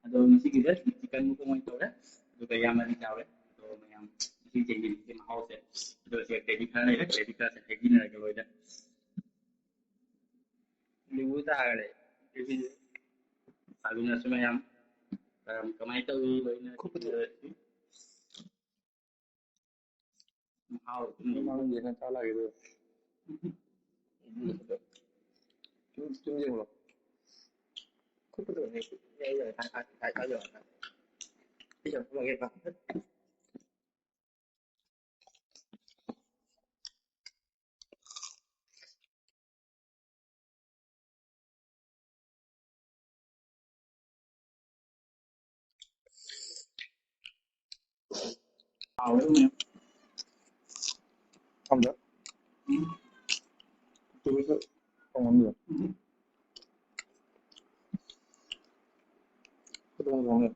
ꯑꯗꯣ ꯉꯁꯤꯒꯤꯗ ꯆꯤꯀꯟ ꯃꯈꯣꯡ ꯑꯣꯏꯅ ꯇꯧꯔꯦ ꯑꯗꯨꯒ ꯌꯥꯝꯅꯗꯤ ꯆꯥꯎꯔꯦ ꯑꯗꯣ ꯃꯌꯥꯝ ꯉꯁꯤ ꯆꯦꯡꯒꯤ ꯃꯍꯥꯎꯁꯦ ꯑꯗꯣ ꯁꯦ ꯀ꯭ꯔꯦꯗꯤ ꯈꯔ ꯂꯩꯔꯦ ꯀ꯭ꯔꯦꯗꯤ ꯈꯔꯁꯦ ꯍꯩꯕꯤꯟꯅꯔꯒ ꯂꯣꯏꯅ ꯂꯤꯕꯨ ꯇꯥꯈ꯭ꯔꯦ ꯆꯥꯃꯤꯟꯅꯁꯤ ꯃꯌꯥꯝ ꯀꯃꯥꯏꯅ ꯇꯧꯋꯤ ꯂꯣꯏꯅ ꯈꯨꯠꯄꯨꯗꯤ ꯃꯍꯥꯎ ꯃꯃꯥꯡꯒꯤꯅ ꯆꯥꯂꯥꯛꯏꯗꯣ ꯆꯨꯝ ꯌꯦꯡꯂꯣ ꯈꯨꯠꯄꯨꯗꯤ ꯌꯥꯏ ꯌꯥꯏ ꯍꯥꯏꯖꯔ 이제 먹어봐. 하오요 감자. 그래서 먹는 그동안 먹는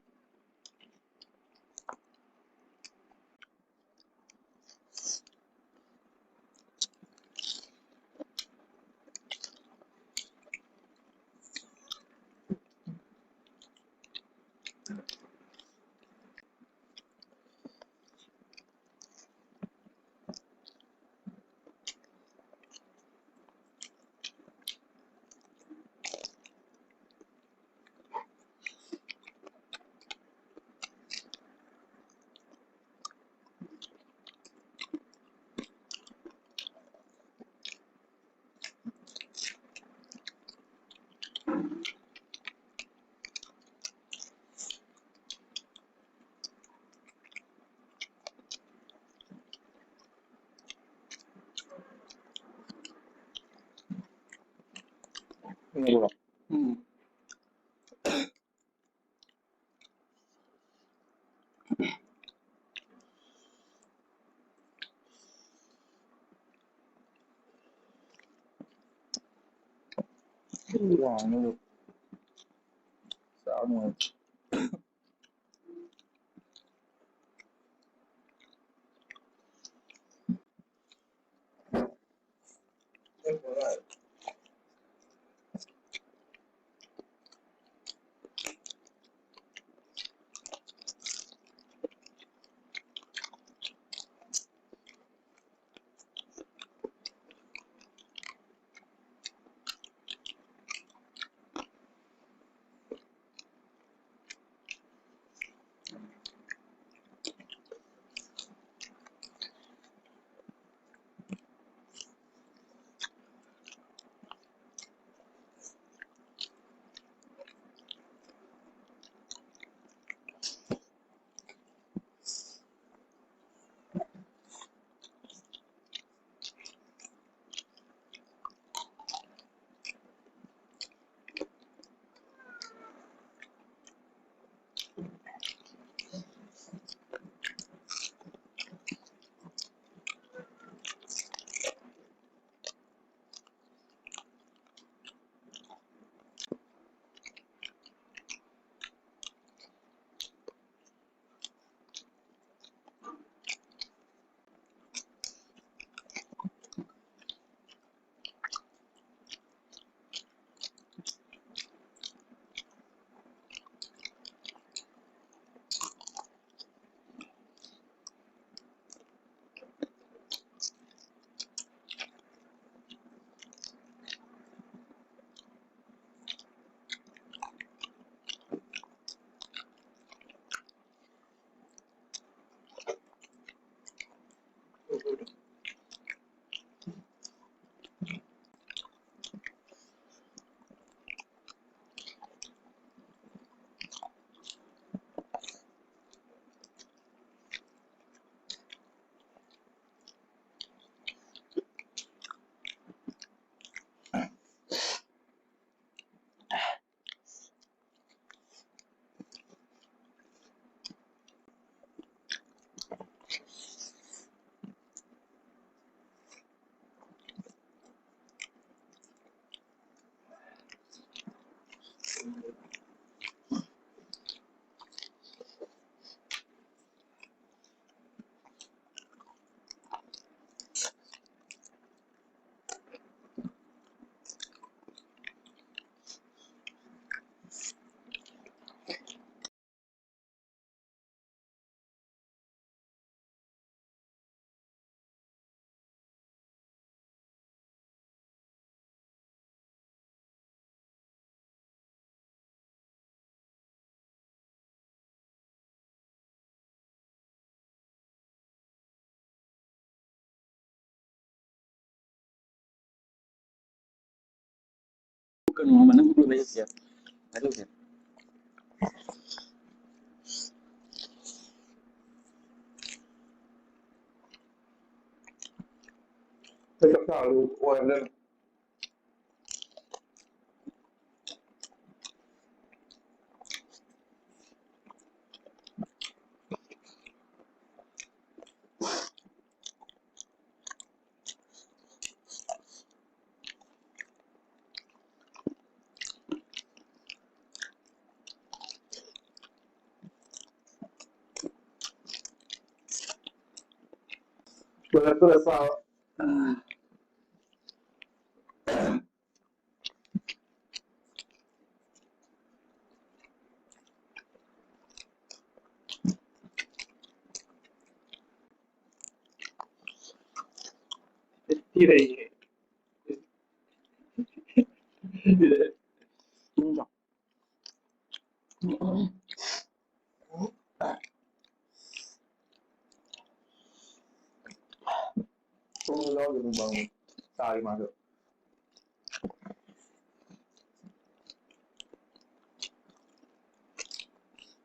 이거 이거 아니고 싸우는 거. 跟我们那么多没写，还都写。这个大陆我认。我在这上，地雷，地雷，真的。中国老人帮打的嘛就。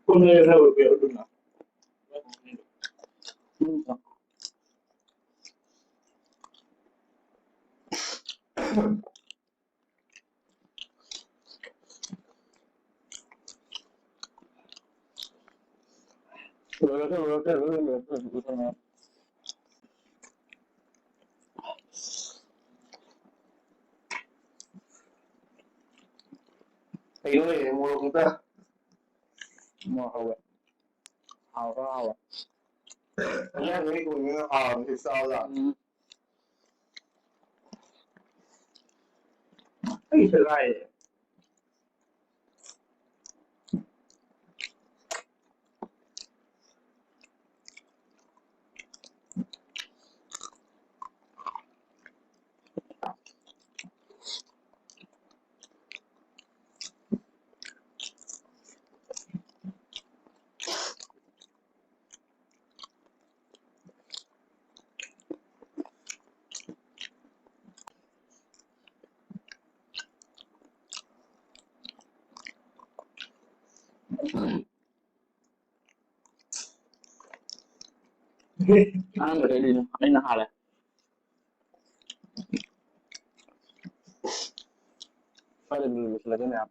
过年才会不要动啊。真的。我因为我不在，冇好嘅，好啊好啊。人家美国人啊，你烧了，太可爱了。啱就你呢？你拿下嚟。快点，你来这边。